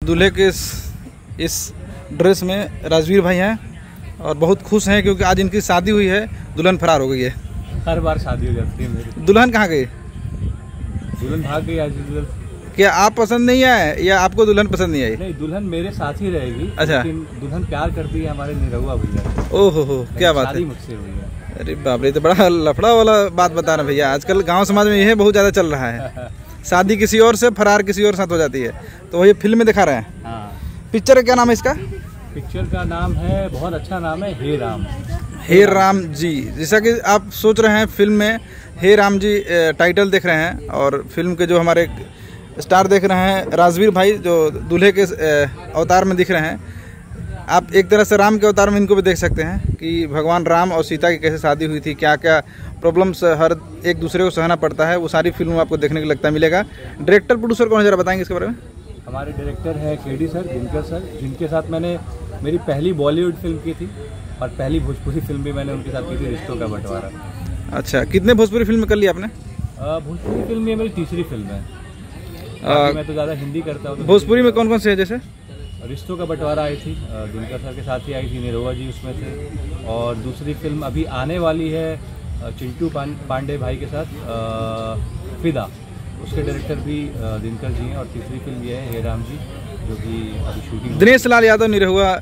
दूल्हे के इस ड्रेस में राजवीर भाई हैं और बहुत खुश हैं क्योंकि आज इनकी शादी हुई है, दुल्हन फरार हो गई है। हर बार शादी हो जाती है मेरी। दुल्हन कहाँ गई? दुल्हन भाग गई आज। क्या आप पसंद नहीं आए या आपको दुल्हन पसंद नहीं आई? नहीं, दुल्हन मेरे साथ ही रहेगी। अच्छा। लेकिन दुल्हन प्यार करती है हमारे निरहुआ भैया। ओहो हो, क्या बात है। मुझसे हुई है। अरे बाप रे, तो बड़ा लफड़ा वाला बात बता रहे भैया। आजकल गांव समाज में यह बहुत ज़्यादा चल रहा है। शादी किसी और से, फरार किसी और साथ हो जाती है। तो ये फिल्म में दिखा रहे हैं। हाँ। पिक्चर का क्या नाम है इसका? पिक्चर का नाम है, बहुत अच्छा नाम है, हे राम। हे राम जी। जैसा कि आप सोच रहे हैं, फिल्म में हे राम जी टाइटल देख रहे हैं और फिल्म के जो हमारे स्टार देख रहे हैं राजवीर भाई, जो दूल्हे के अवतार में दिख रहे हैं। आप एक तरह से राम के अवतार में इनको भी देख सकते हैं कि भगवान राम और सीता की कैसे शादी हुई थी, क्या क्या प्रॉब्लम्स हर एक दूसरे को सहना पड़ता है, वो सारी फिल्म आपको देखने को लगता मिलेगा। डायरेक्टर प्रोड्यूसर कौन है, जरा बताएंगे इसके बारे में? हमारे डायरेक्टर है केडी सर, दिनकर सर, जिनके साथ मैंने मेरी पहली बॉलीवुड फिल्म की थी और पहली भोजपुरी फिल्म भी मैंने उनके साथ की थी, रिश्तों का बंटवारा। अच्छा, कितने भोजपुरी फिल्म कर ली आपने? भोजपुरी फिल्म ये मेरी तीसरी फिल्म है। मैं तो ज़्यादा हिंदी करता हूँ। भोजपुरी में कौन कौन से है? जैसे रिश्तों का बंटवारा आई थी, दिनकर सर के साथ ही आई थी, निरहुआ जी उसमें थे। और दूसरी फिल्म अभी आने वाली है चिंटू पांडे भाई के साथ, फिदा, उसके डायरेक्टर भी दिनकर जी हैं। और तीसरी फिल्म ये है हे राम जी, जो कि अभी शूटिंग। दिनेश लाल यादव निरहुआ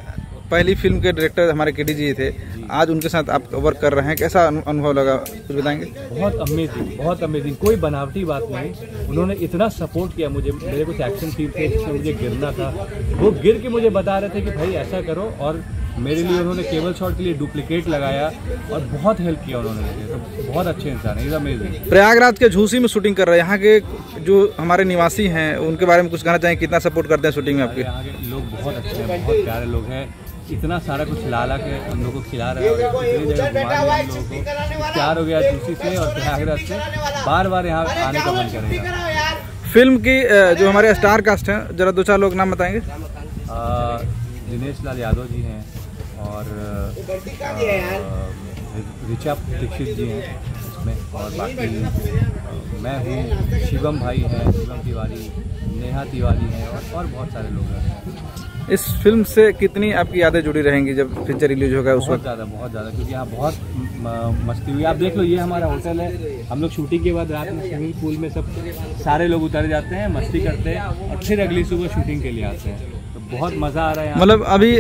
पहली फिल्म के डायरेक्टर हमारे केडी जी थे। आज उनके साथ आप वर्क कर रहे हैं, कैसा अनुभव लगा, कुछ बताएंगे? बहुत अमेजिंग, बहुत अमेजिंग। कोई बनावटी बात नहीं। उन्होंने इतना सपोर्ट किया मुझे। मेरे कुछ एक्शन सीन थे जिसमें मुझे गिरना था, वो गिर के मुझे बता रहे थे कि भाई ऐसा करो। और मेरे लिए उन्होंने केबल शॉट के लिए डुप्लीकेट लगाया और बहुत हेल्प किया उन्होंने मुझे। तो बहुत अच्छे इंसान है, इज अमेजिंग। प्रयागराज के झूसी में शूटिंग कर रहे हैं। यहाँ के जो हमारे निवासी हैं उनके बारे में कुछ कहना चाहेंगे? कितना सपोर्ट करते हैं शूटिंग में आपके? यहाँ के लोग बहुत अच्छे हैं, बहुत प्यारे लोग हैं। इतना सारा कुछ ला के हम लोगों को खिला रहे हैं, इतनी जगह घुमा रहे हैं हम लोगों को। प्यार हो गया झूसी से और प्रयागराज से, बार बार यहाँ आने का मन करेगा। फिल्म की जो हमारे स्टार कास्ट हैं, जरा दो चार लोग नाम बताएंगे? दिनेश लाल यादव जी हैं और ऋचा दीक्षित जी हैं इसमें। और बाकी मैं हूँ, शिवम भाई हैं, शिवम तिवारी, नेहा तिवारी हैं और बहुत सारे लोग हैं। इस फिल्म से कितनी आपकी यादें जुड़ी रहेंगी जब पिक्चर रिलीज होगा उस वक्त? बहुत ज़्यादा, क्योंकि यहाँ बहुत मस्ती हुई। आप देख लो, ये हमारा होटल है। हम लोग शूटिंग के बाद रात में स्विमिंग पूल में सब सारे लोग उतर जाते हैं, मस्ती करते हैं और फिर अगली सुबह शूटिंग के लिए आते हैं। तो बहुत मज़ा आ रहा है। मतलब अभी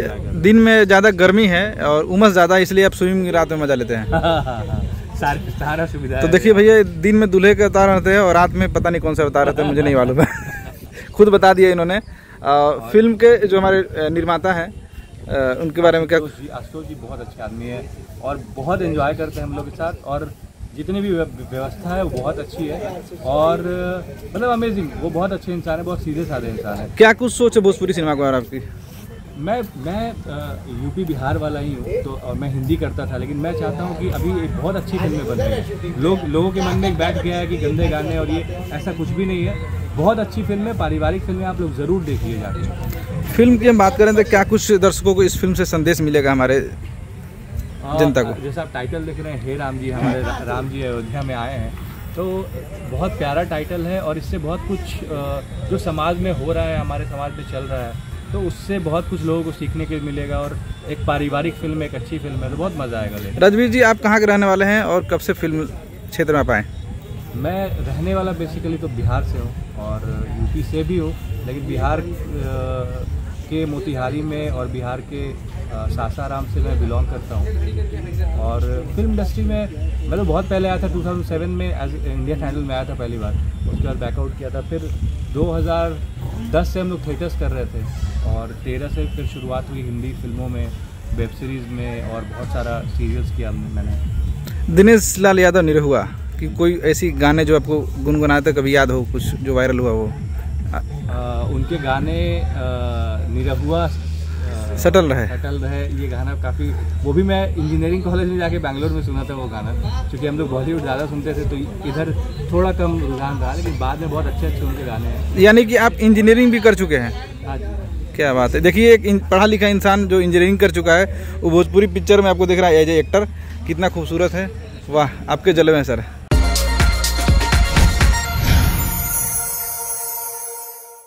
दिन में ज़्यादा गर्मी है और उमस ज़्यादा, इसलिए आप स्विमिंग रात में मजा लेते हैं। सारा सुविधा। तो देखिए भैया, दिन में दूल्हे के अवतार रहते हैं और रात में पता नहीं कौन सा अवतार रहते हैं, मुझे नहीं मालूम है। खुद बता दिया इन्होंने। फिल्म के जो हमारे निर्माता हैं उनके बारे में क्या? आशुतोष जी बहुत अच्छे आदमी है और बहुत एंजॉय करते हैं हम लोग के साथ। और जितनी भी व्यवस्था है वो बहुत अच्छी है और मतलब अमेजिंग। वो बहुत अच्छे इंसान है, बहुत सीधे साधे इंसान है। क्या कुछ सोच है भोजपुरी सिनेमा के बारे में आपकी? मैं यूपी बिहार वाला ही हूँ, तो और मैं हिंदी करता था, लेकिन मैं चाहता हूँ कि अभी एक बहुत अच्छी फिल्में बन रही हैं। लोगों के मन में एक बैठ गया है कि गंदे गाने और ये, ऐसा कुछ भी नहीं है। बहुत अच्छी फिल्में, पारिवारिक फिल्में आप लोग ज़रूर देखिए जाके। फिल्म की हम बात करें तो क्या कुछ दर्शकों को इस फिल्म से संदेश मिलेगा हमारे जनता को? जैसा आप टाइटल देख रहे हैं, हे राम जी, हमारे राम जी अयोध्या में आए हैं, तो बहुत प्यारा टाइटल है। और इससे बहुत कुछ जो समाज में हो रहा है, हमारे समाज में चल रहा है, तो उससे बहुत कुछ लोगों को सीखने के मिलेगा। और एक पारिवारिक फिल्म, एक अच्छी फिल्म है, तो बहुत मज़ा आएगा। राजवीर जी, आप कहाँ के रहने वाले हैं और कब से फिल्म क्षेत्र में आप आए? मैं रहने वाला बेसिकली तो बिहार से हूँ और यूपी से भी हूँ, लेकिन बिहार के मोतिहारी में और बिहार के सासाराम से मैं बिलोंग करता हूँ। और फिल्म इंडस्ट्री में मैं तो बहुत पहले आया था, 2007 में एज इंडिया चैनल में आया था पहली बार। उसके बाद बैकआउट किया था। फिर 2010 से हम लोग थिएटर्स कर रहे थे और 13 से फिर शुरुआत हुई हिंदी फिल्मों में, वेब सीरीज़ में और बहुत सारा सीरियल्स किया मैंने। दिनेश लाल यादव निरहुआ कि कोई ऐसी गाने जो आपको गुनगुनाते कभी याद हो, कुछ जो वायरल हुआ हो? उनके गाने निरहुआ सटल रहे, ये गाना काफ़ी, वो भी मैं इंजीनियरिंग कॉलेज में जाके बैंगलोर में सुना था वो गाना। क्योंकि हम लोग बॉलीवुड ज़्यादा सुनते थे तो इधर थोड़ा कम रुझान रहा, लेकिन बाद में बहुत अच्छे उनके गाने हैं। यानी कि आप इंजीनियरिंग भी कर चुके हैं? हाँ जी। क्या बात है। देखिए, एक पढ़ा लिखा इंसान जो इंजीनियरिंग कर चुका है वो भोजपुरी पिक्चर में आपको दिख रहा है एज ए एक्टर। कितना खूबसूरत है, वाह, आपके जलवे हैं सर।